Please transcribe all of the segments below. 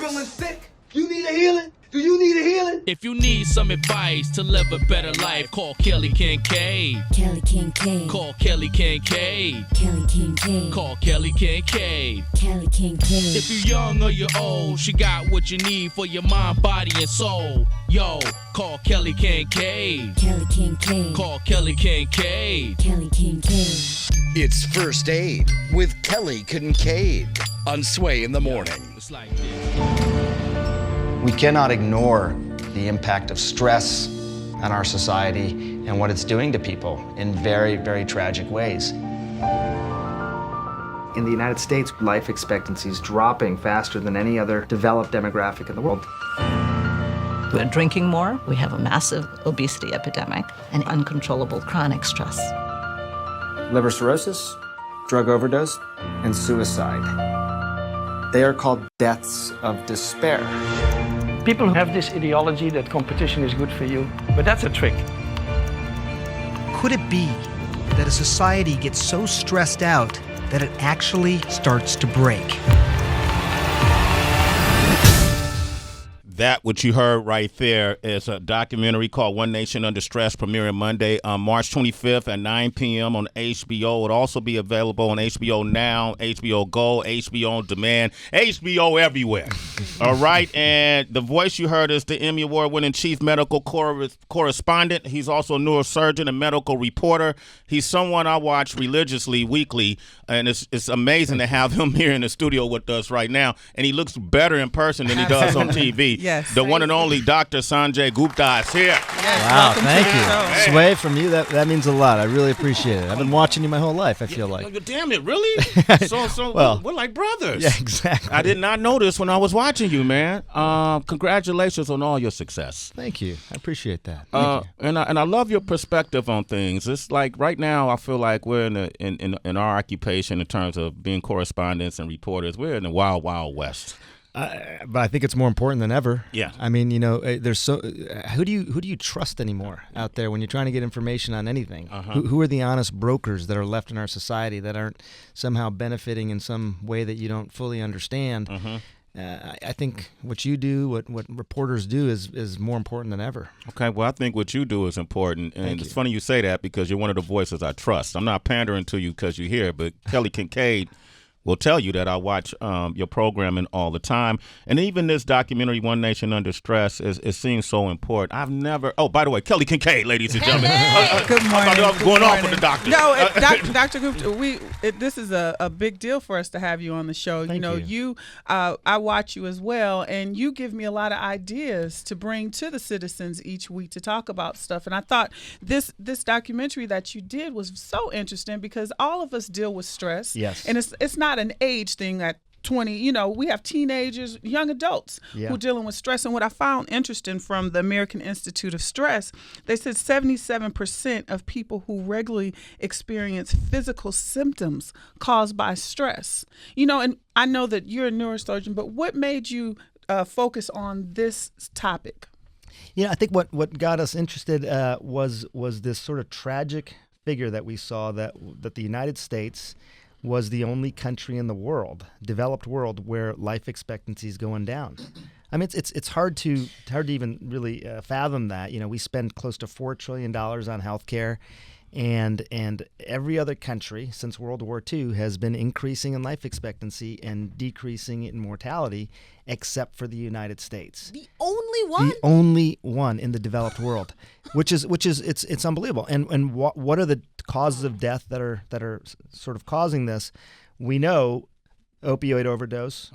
feeling sick? You need a healing? Do you need a healing? If you need some advice to live a better life, call Kelly Kincaid. Kelly Kincaid. Call Kelly Kincaid. Kelly Kincaid. Call Kelly Kincaid. Kelly Kincaid. If you're young or you're old, she got what you need for your mind, body, and soul. Yo, call Kelly Kincaid. Kelly Kincaid. Call Kelly Kincaid. Kelly Kincaid. It's First Aid with Kelly Kincaid on Sway in the Morning. It's like this. We cannot ignore the impact of stress on our society and what it's doing to people in very, very tragic ways. In the United States, life expectancy is dropping faster than any other developed demographic in the world. We're drinking more, we have a massive obesity epidemic, and uncontrollable chronic stress. Liver cirrhosis, drug overdose, and suicide. They are called deaths of despair. People have this ideology that competition is good for you, but that's a trick. Could it be that a society gets so stressed out that it actually starts to break? That what you heard right there is a documentary called One Nation Under Stress, premiering Monday, March 25th at 9 p.m. on HBO. It'll also be available on HBO Now, HBO Go, HBO On Demand, HBO everywhere. All right, and the voice you heard is the Emmy Award-winning chief medical correspondent. He's also a neurosurgeon and medical reporter. He's someone I watch religiously, weekly, and it's amazing to have him here in the studio with us right now. And he looks better in person than he does on TV. Yes. The one and only Dr. Sanjay Gupta is here. Yes, wow, thank you. Hey. Sway, from you, that means a lot. I really appreciate it. I've been watching you my whole life, I feel like. Damn it, really? So well, we're like brothers. Yeah, exactly. I did not know this when I was watching you, man. Congratulations on all your success. Thank you. I appreciate that. Thank you. And I love your perspective on things. It's like right now I feel like we're in our occupation in terms of being correspondents and reporters. We're in the wild, wild west. But I think it's more important than ever. Yeah. I mean, there's who do you trust anymore out there when you're trying to get information on anything? Uh-huh. Who are the honest brokers that are left in our society that aren't somehow benefiting in some way that you don't fully understand? Uh-huh. I think what you do, what reporters do, is more important than ever. Okay, well, I think what you do is important, and it's funny you say that because you're one of the voices I trust. I'm not pandering to you because you're here, but Kelly Kincaid will tell you that I watch your programming all the time. And even this documentary, One Nation Under Stress, it seems so important. I've never... Oh, by the way, Kelly Kincaid, ladies and gentlemen. Good morning. I was going off with the doctor. No, Dr. Gupta, this is a big deal for us to have you on the show. Thank you. I watch you as well, and you give me a lot of ideas to bring to the citizens each week to talk about stuff. And I thought this documentary that you did was so interesting because all of us deal with stress. Yes. And it's not an age thing at 20, we have teenagers, young adults who are dealing with stress. And what I found interesting from the American Institute of Stress, they said 77% of people who regularly experience physical symptoms caused by stress. And I know that you're a neurosurgeon, but what made you focus on this topic? I think what got us interested was this sort of tragic figure that we saw that the United States was the only country in the world, developed world, where life expectancy is going down. I mean, it's hard to even really fathom that. We spend close to $4 trillion on healthcare, and every other country since World War II has been increasing in life expectancy and decreasing in mortality, except for the United States. The only one? The only one in the developed world, which is it's unbelievable. And what are the causes of death that are sort of causing this? We know opioid overdose,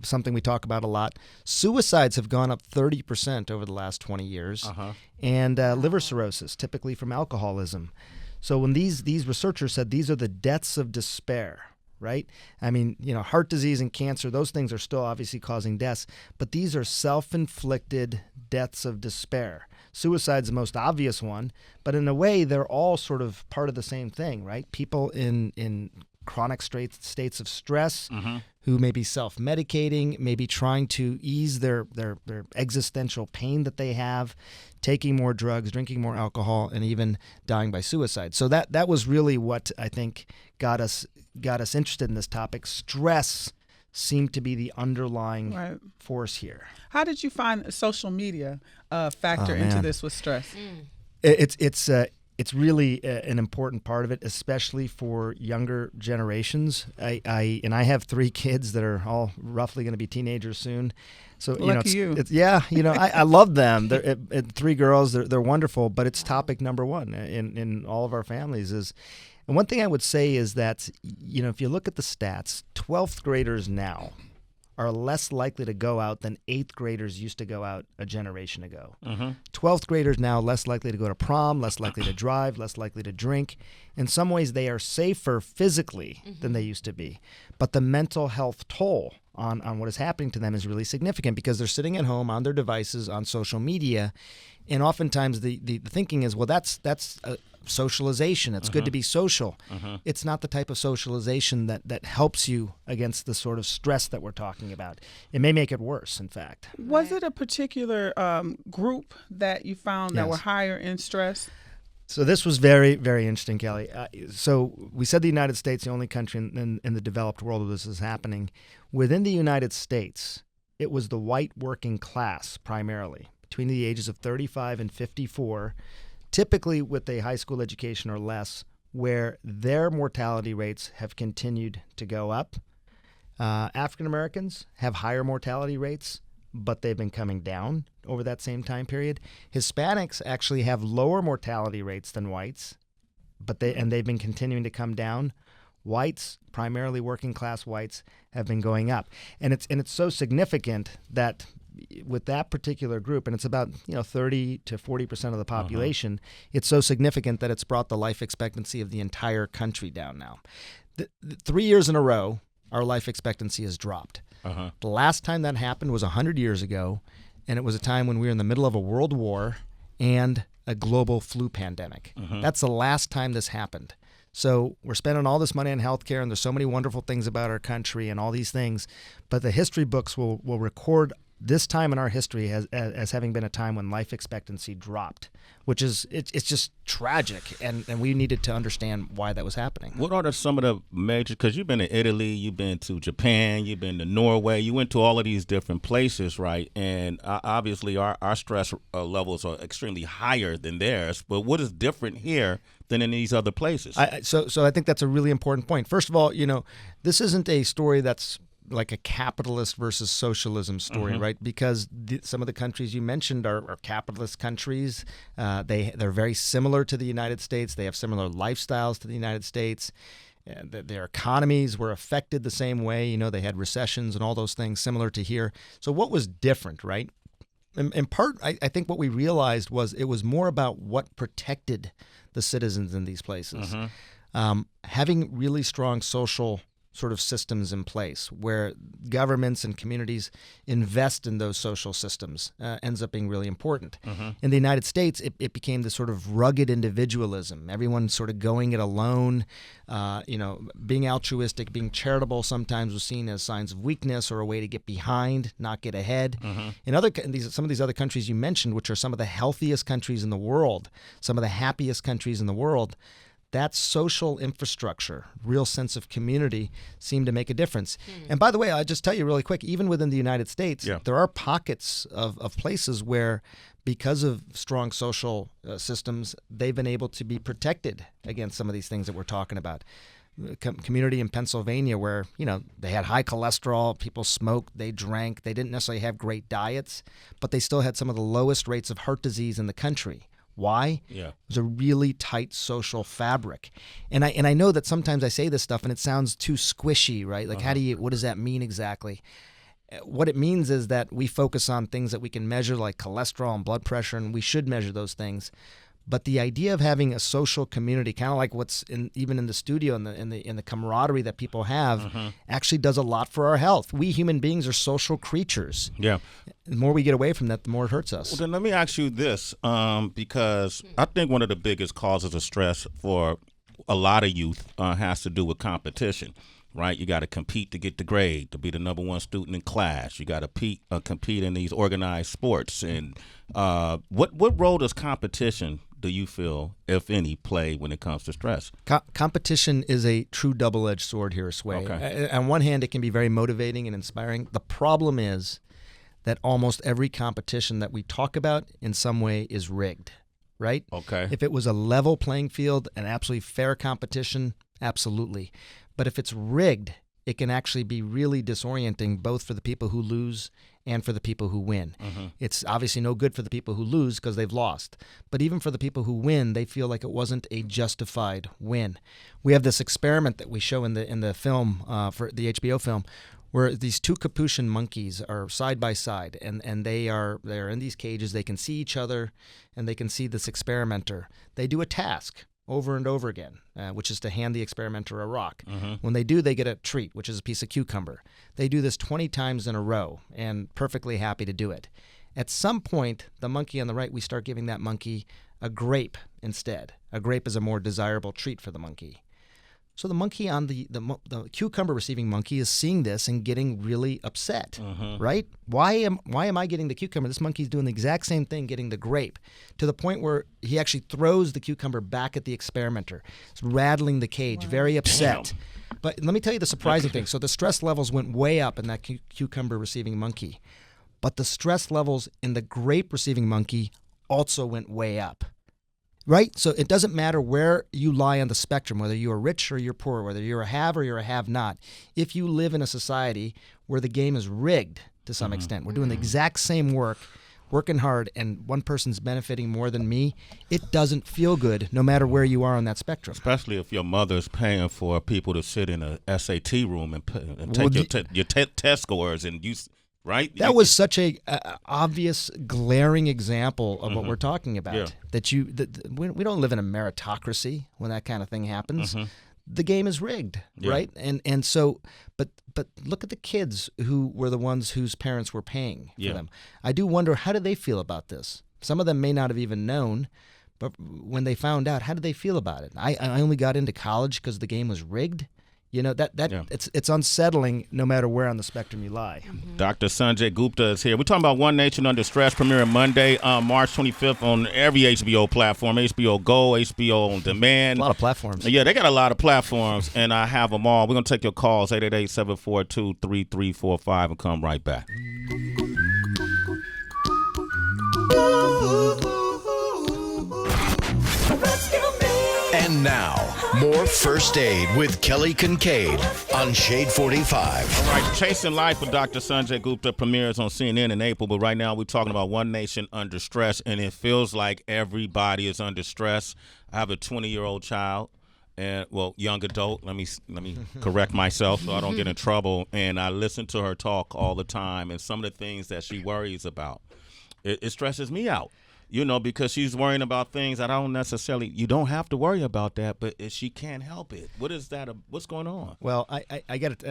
something we talk about a lot. Suicides have gone up 30% over the last 20 years, and liver cirrhosis, typically from alcoholism. So when these researchers said these are the deaths of despair, right? I mean, heart disease and cancer, those things are still obviously causing deaths, but these are self-inflicted deaths of despair. Suicide's the most obvious one, but in a way, they're all sort of part of the same thing, right? People in chronic states of stress who may be self-medicating, maybe trying to ease their existential pain that they have, taking more drugs, drinking more alcohol, and even dying by suicide. So that was really what I think got us interested in this topic. Stress seem to be the underlying force here. How did you find social media factor into this with stress? It's really an important part of it, especially for younger generations. I have 3 kids that are all roughly going to be teenagers soon. So I love them. They're 3 girls. They're wonderful. But it's topic number 1 in all of our families is. And one thing I would say is that, if you look at the stats, 12th graders now are less likely to go out than 8th graders used to go out a generation ago. 12th graders now less likely to go to prom, less likely to drive, less likely to drink. In some ways, they are safer physically than they used to be. But the mental health toll on what is happening to them is really significant because they're sitting at home on their devices, on social media. And oftentimes the thinking is, well, that's socialization. It's good to be social. It's not the type of socialization that helps you against the sort of stress that we're talking about. It may make it worse, in fact. Was it a particular group that you found that were higher in stress? So this was very, very interesting, Kelly. So we said the United States, the only country in the developed world where this is happening. Within the United States, it was the white working class primarily, between the ages of 35 and 54, typically with a high school education or less, where their mortality rates have continued to go up. African Americans have higher mortality rates, but they've been coming down over that same time period. Hispanics actually have lower mortality rates than whites, but they've been continuing to come down. Whites, primarily working class whites, have been going up. And it's so significant that with that particular group, and it's about 30 to 40% of the population, it's so significant that it's brought the life expectancy of the entire country down now. 3 years in a row, our life expectancy has dropped. The last time that happened was 100 years ago, and it was a time when we were in the middle of a world war and a global flu pandemic. That's the last time this happened. So we're spending all this money on healthcare, and there's so many wonderful things about our country and all these things, but the history books will record this time in our history as having been a time when life expectancy dropped, which is it's just tragic, and we needed to understand why that was happening. What are some of the major, because you've been to Italy, you've been to Japan, you've been to Norway, you went to all of these different places, right? And obviously our stress levels are extremely higher than theirs, but what is different here than in these other places? So I think that's a really important point. First of all, this isn't a story that's like a capitalist versus socialism story, right? Because some of the countries you mentioned are capitalist countries. They're very similar to the United States. They have similar lifestyles to the United States. Their economies were affected the same way. They had recessions and all those things similar to here. So what was different, right? In part, I think what we realized was it was more about what protected the citizens in these places. Having really strong social sort of systems in place where governments and communities invest in those social systems ends up being really important. In the United States, it became this sort of rugged individualism. Everyone sort of going it alone, being altruistic, being charitable sometimes was seen as signs of weakness or a way to get behind, not get ahead. In some of these other countries you mentioned, which are some of the healthiest countries in the world, some of the happiest countries in the world, that social infrastructure, real sense of community, seemed to make a difference. And by the way, I'll just tell you really quick, even within the United States, there are pockets of places where, because of strong social systems, they've been able to be protected against some of these things that we're talking about. Community in Pennsylvania where, they had high cholesterol, people smoked, they drank, they didn't necessarily have great diets, but they still had some of the lowest rates of heart disease in the country. Why? It was a really tight social fabric. And I know that sometimes I say this stuff and it sounds too squishy, right? Like what does that mean exactly? What it means is that we focus on things that we can measure like cholesterol and blood pressure, and we should measure those things. But the idea of having a social community, kind of like what's even in the studio and in the camaraderie that people have, actually does a lot for our health. We human beings are social creatures. The more we get away from that, the more it hurts us. Well, then let me ask you this, because I think one of the biggest causes of stress for a lot of youth has to do with competition. Right, you got to compete to get the grade, to be the number one student in class. You got to compete in these organized sports. And what role does competition do you feel, if any, play when it comes to stress? Competition is a true double-edged sword here, Sway. Okay. On one hand, it can be very motivating and inspiring. The problem is that almost every competition that we talk about in some way is rigged, right? Okay. If it was a level playing field, an absolutely fair competition, absolutely. But if it's rigged, it can actually be really disorienting both for the people who lose and for the people who win. Mm-hmm. It's obviously no good for the people who lose because they've lost. But even for the people who win, they feel like it wasn't a justified win. We have this experiment that we show in the film, for the HBO film, where these two capuchin monkeys are side by side, and they're in these cages. They can see each other, and they can see this experimenter. They do a task over and over again, which is to hand the experimenter a rock. Mm-hmm. When they do, they get a treat, which is a piece of cucumber. They do this 20 times in a row and perfectly happy to do it. At some point, the monkey on the right, we start giving that monkey a grape instead. A grape is a more desirable treat for the monkey. So the monkey on the cucumber receiving monkey is seeing this and getting really upset, right? Why am I getting the cucumber? This monkey's doing the exact same thing, getting the grape, to the point where he actually throws the cucumber back at the experimenter. It's rattling the cage, very upset. Damn. But let me tell you the surprising thing. So the stress levels went way up in that cucumber receiving monkey, but the stress levels in the grape receiving monkey also went way up. Right? So it doesn't matter where you lie on the spectrum, whether you're rich or you're poor, whether you're a have or you're a have-not. If you live in a society where the game is rigged to some extent, we're doing the exact same work, working hard, and one person's benefiting more than me, it doesn't feel good no matter where you are on that spectrum. Especially if your mother's paying for people to sit in a SAT room and take your test scores and you... Right. That was such a obvious, glaring example of what we're talking about. Yeah. That we don't live in a meritocracy when that kind of thing happens. The game is rigged, right? And so, but look at the kids who were the ones whose parents were paying for them. I do wonder, how do they feel about this? Some of them may not have even known, but when they found out, how did they feel about it? I only got into college because the game was rigged. You know, it's unsettling no matter where on the spectrum you lie. Dr. Sanjay Gupta is here. We're talking about One Nation Under Stress, premiering Monday, March 25th on every HBO platform, HBO Go, HBO On Demand. A lot of platforms. Yeah, they got a lot of platforms, and I have them all. We're going to take your calls, 888-742-3345, and come right back. And now, more First Aid with Kelly Kincaid on Shade 45. All right, Chasing Life with Dr. Sanjay Gupta premieres on CNN in April, but right now we're talking about One Nation Under Stress, and it feels like everybody is under stress. I have a 20-year-old child, and young adult. Let me correct myself so I don't get in trouble. And I listen to her talk all the time, and some of the things that she worries about, it stresses me out. You know, because she's worrying about things that I don't necessarily. You don't have to worry about that, but she can't help it. What is that? What's going on? Well, I get it,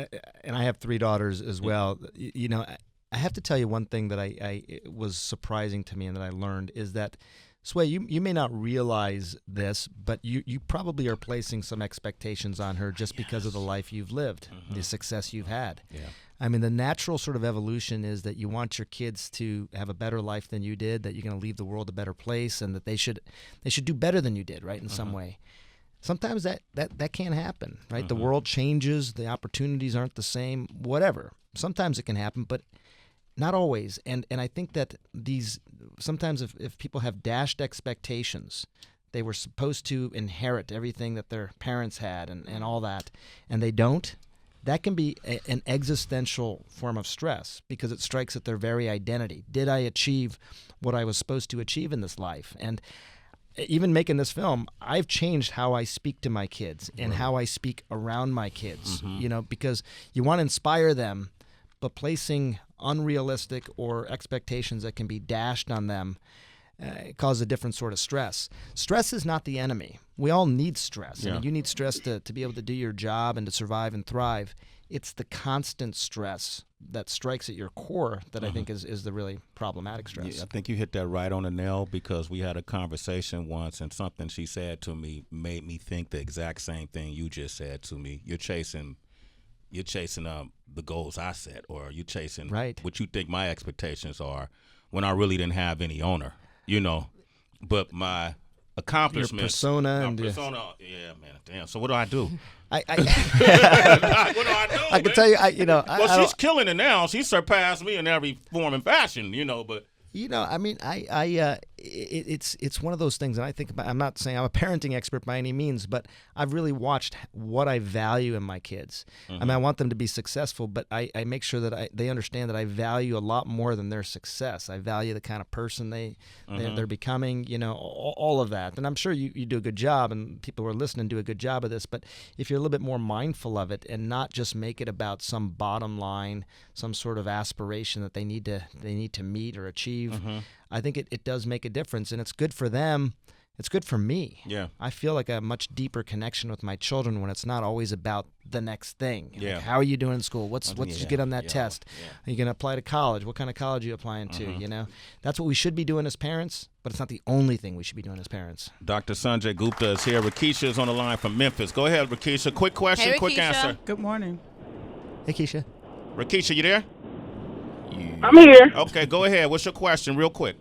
and I have 3 daughters as well. You know, I have to tell you one thing that it was surprising to me and that I learned is that, Sway, you may not realize this, but you probably are placing some expectations on her just because of the life you've lived, the success you've had. Yeah. I mean, the natural sort of evolution is that you want your kids to have a better life than you did, that you're going to leave the world a better place, and that they should do better than you did, right, in some way. Sometimes that can't happen, right? The world changes, the opportunities aren't the same, whatever. Sometimes it can happen, but not always. And I think that sometimes if people have dashed expectations, they were supposed to inherit everything that their parents had and all that, and they don't. That can be an existential form of stress because it strikes at their very identity. Did I achieve what I was supposed to achieve in this life? And even making this film, I've changed how I speak to my kids and how I speak around my kids, you know, because you want to inspire them, but placing unrealistic or expectations that can be dashed on them cause a different sort of stress. Stress is not the enemy. We all need stress. I mean, you need stress to be able to do your job and to survive and thrive. It's the constant stress that strikes at your core that I think is the really problematic stress. Yeah, I think you hit that right on the nail because we had a conversation once and something she said to me made me think the exact same thing you just said to me. You're chasing the goals I set, or you're chasing what you think my expectations are when I really didn't have any owner. You know, but my accomplishments. Your persona. My persona. Yeah, man. Damn. So what do I do? What do I do? I can tell you, Well, she's killing it now. She surpassed me in every form and fashion, but. I mean, it's one of those things, and I think about. I'm not saying I'm a parenting expert by any means, but I've really watched what I value in my kids. I mean, I want them to be successful, but I make sure that they understand that I value a lot more than their success. I value the kind of person they're becoming. All of that, and I'm sure you do a good job, and people who are listening do a good job of this. But if you're a little bit more mindful of it, and not just make it about some bottom line, some sort of aspiration that they need to meet or achieve. I think it does make a difference, and it's good for them. It's good for me. Yeah. I feel like a much deeper connection with my children when it's not always about the next thing. Yeah. Like, how are you doing in school? What did you get on that test? Yeah. Are you going to apply to college? What kind of college are you applying to? That's what we should be doing as parents, but it's not the only thing we should be doing as parents. Dr. Sanjay Gupta is here. Rakisha is on the line from Memphis. Go ahead, Rakisha. Quick question, quick answer. Good morning. Hey, Keisha. Rakisha, you there? I'm here. Okay, go ahead. What's your question, real quick?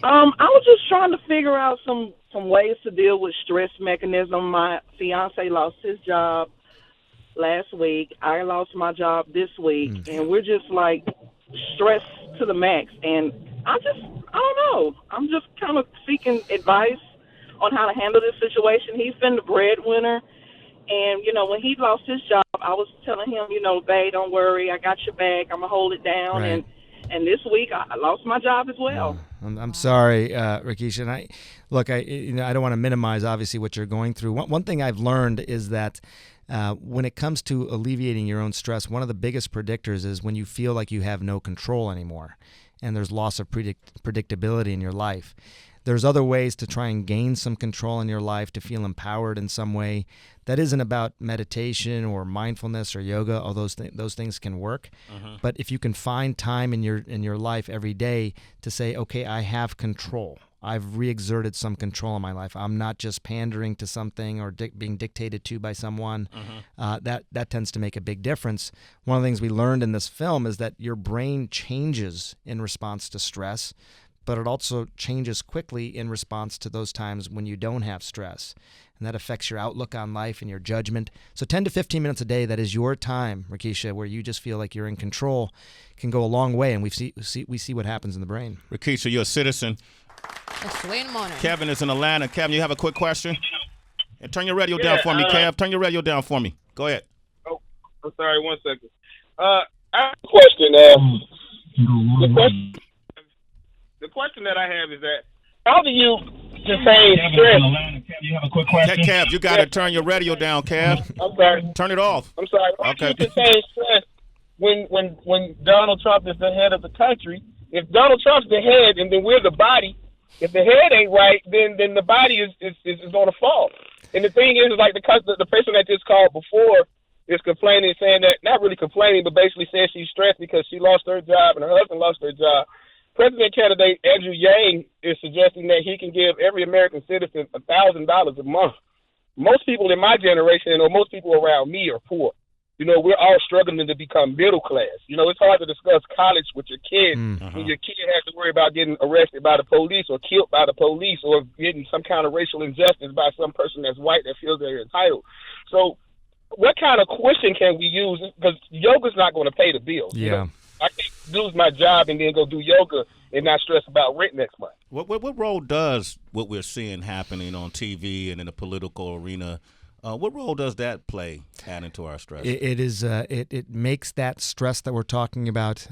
I was just trying to figure out some ways to deal with stress mechanism. My fiance lost his job last week. I lost my job this week, and we're just like stressed to the max. And I don't know. I'm just kind of seeking advice on how to handle this situation. He's been the breadwinner, and when he lost his job, I was telling him, babe, don't worry, I got your back. I'm gonna hold it down. Right. And this week I lost my job as well. I'm sorry, Rakisha. And I don't want to minimize obviously what you're going through. One thing I've learned is that when it comes to alleviating your own stress, one of the biggest predictors is when you feel like you have no control anymore, and there's loss of predictability in your life. There's other ways to try and gain some control in your life, to feel empowered in some way. That isn't about meditation or mindfulness or yoga, although those things can work. But if you can find time in your life every day to say, okay, I have control. I've re-exerted some control in my life. I'm not just pandering to something or being dictated to by someone. That tends to make a big difference. One of the things we learned in this film is that your brain changes in response to stress, but it also changes quickly in response to those times when you don't have stress. And that affects your outlook on life and your judgment. So 10 to 15 minutes a day, that is your time, Rakisha, where you just feel like you're in control, can go a long way. And we see what happens in the brain. Rakisha, you're a citizen. It's Sway in the morning. Kevin is in Atlanta. Kevin, you have a quick question? And turn your radio down for me, Kev. Turn your radio down for me. Go ahead. Oh, I'm sorry. 1 second. I have a question. The question that I have is that how do you define stress? You have a quick question. Kev, you got to turn your radio down, Kev. I'm sorry. Turn it off. I'm sorry. How do you define stress when Donald Trump is the head of the country? If Donald Trump's the head and then we're the body, if the head ain't right, then the body is going to fall. And the thing is like the person that just called before is complaining, saying that, not really complaining, but basically saying she's stressed because she lost her job and her husband lost their job. President candidate Andrew Yang is suggesting that he can give every American citizen $1,000 a month. Most people in my generation or most people around me are poor. We're all struggling to become middle class. It's hard to discuss college with your kid when your kid has to worry about getting arrested by the police or killed by the police or getting some kind of racial injustice by some person that's white that feels they're entitled. So what kind of question can we use? Because yoga's not going to pay the bills. Yeah. I can't lose my job and then go do yoga and not stress about rent next month. What role does what we're seeing happening on TV and in the political arena, what role does that play adding to our stress? It makes that stress that we're talking about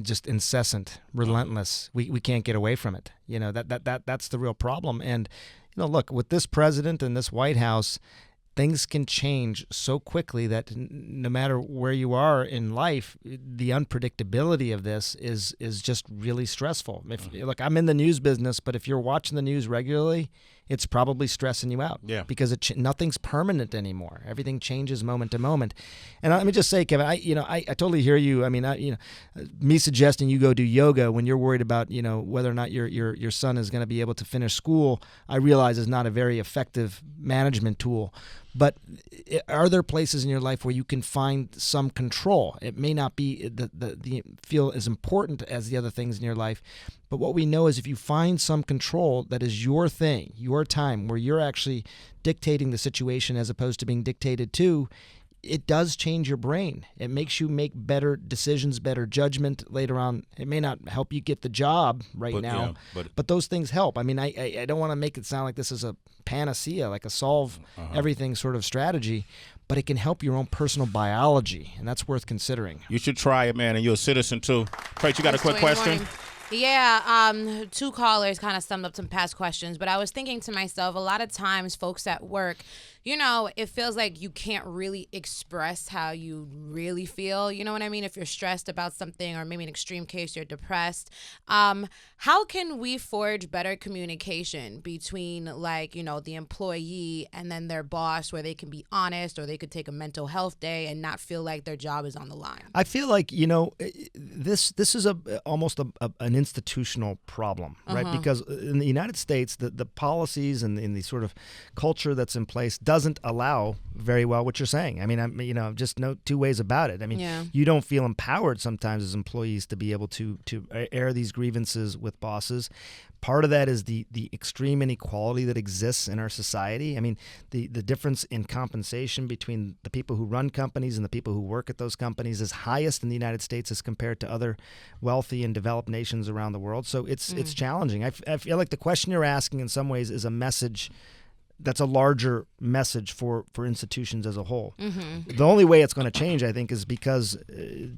just incessant, relentless. We can't get away from it. That's the real problem. And look, with this president and this White House, things can change so quickly that no matter where you are in life, the unpredictability of this is just really stressful. Look, I'm in the news business, but if you're watching the news regularly, it's probably stressing you out. Yeah. Because nothing's permanent anymore. Everything changes moment to moment. And let me just say, Kevin, I totally hear you. I mean, me suggesting you go do yoga when you're worried about whether or not your son is going to be able to finish school, I realize is not a very effective management tool. But are there places in your life where you can find some control? It may not be the feel as important as the other things in your life, but what we know is if you find some control that is your thing, your time, where you're actually dictating the situation as opposed to being dictated to, it does change your brain. It makes you make better decisions, better judgment later on. It may not help you get the job now, but those things help. I mean, I don't want to make it sound like this is a panacea, like a solve everything sort of strategy, but it can help your own personal biology, and that's worth considering. You should try it, man, and you're a citizen too. Preach, you got a quick question? Yeah, two callers kind of summed up some past questions, but I was thinking to myself, a lot of times folks at work, you know, it feels like you can't really express how you really feel. You know what I mean? If you're stressed about something, or maybe in extreme case, you're depressed. How can we forge better communication between, like, you know, the employee and then their boss, where they can be honest, or they could take a mental health day and not feel like their job is on the line? I feel like, you know, this is almost an institutional problem, right? Because in the United States, the policies and the sort of culture that's in place doesn't allow very well what you're saying. I mean, you know, just no two ways about it. I mean, you don't feel empowered sometimes as employees to be able to air these grievances with bosses. Part of that is the extreme inequality that exists in our society. I mean, the difference in compensation between the people who run companies and the people who work at those companies is highest in the United States as compared to other wealthy and developed nations around the world. So it's challenging. I feel like the question you're asking in some ways is a message that's a larger message for institutions as a whole. The only way it's going to change, I think, is because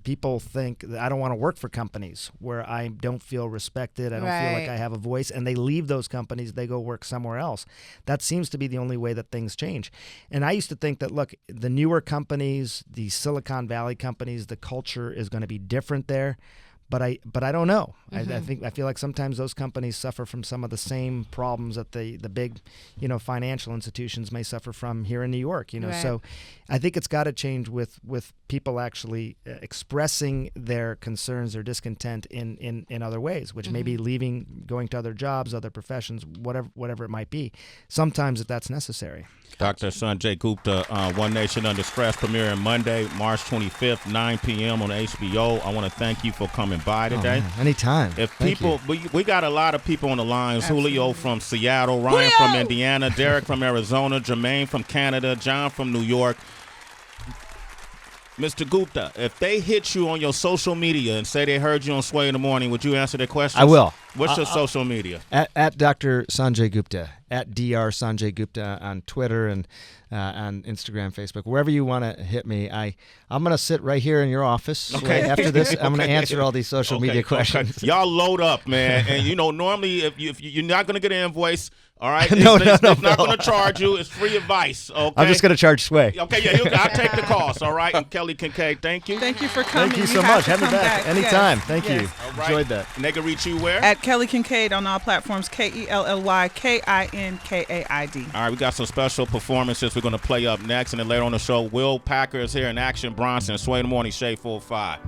people think that I don't want to work for companies where I don't feel respected, I don't feel like I have a voice, and they leave those companies, they go work somewhere else. That seems to be the only way that things change. And I used to think that, look, the newer companies, the Silicon Valley companies, the culture is going to be different there. But I don't know. I feel like sometimes those companies suffer from some of the same problems that the big, you know, financial institutions may suffer from here in New York. You know, so I think it's got to change with people actually expressing their concerns, their discontent in other ways, which may be leaving, going to other jobs, other professions, whatever it might be. Sometimes that's necessary. Dr. Sanjay Gupta, One Nation Under Stress, premiering Monday, March 25th, 9 p.m. on HBO. I want to thank you for coming by today. Oh, anytime. If people, we got a lot of people on the lines. Absolutely. Julio from Seattle, Ryan from Indiana, Derek from Arizona, Jermaine from Canada, John from New York. Mr. Gupta, if they hit you on your social media and say they heard you on Sway in the Morning, would you answer their questions? I will. What's your social media? At Dr. Sanjay Gupta, at Dr. Sanjay Gupta on Twitter and on Instagram, Facebook, wherever you want to hit me. I'm going to sit right here in your office. Okay. After this, I'm going to answer all these social media questions. Okay. Y'all load up, man. And, you know, normally if you're not going to get an invoice, all right? No, it's not going to charge you. It's free advice, okay? I'm just going to charge Sway. Okay, yeah, I'll take the cost, all right? And Kelly Kincaid, thank you. Thank you for coming. Thank you so much. Have me back anytime. Yes. Thank you. All right. Enjoyed that. And they can reach you where? At Kelly Kincaid on all platforms, KELLYKINKAID. All right, we got some special performances we're going to play up next. And then later on the show, Will Packer is here in action. Bronson, Sway in the Morning, Shade 4-5.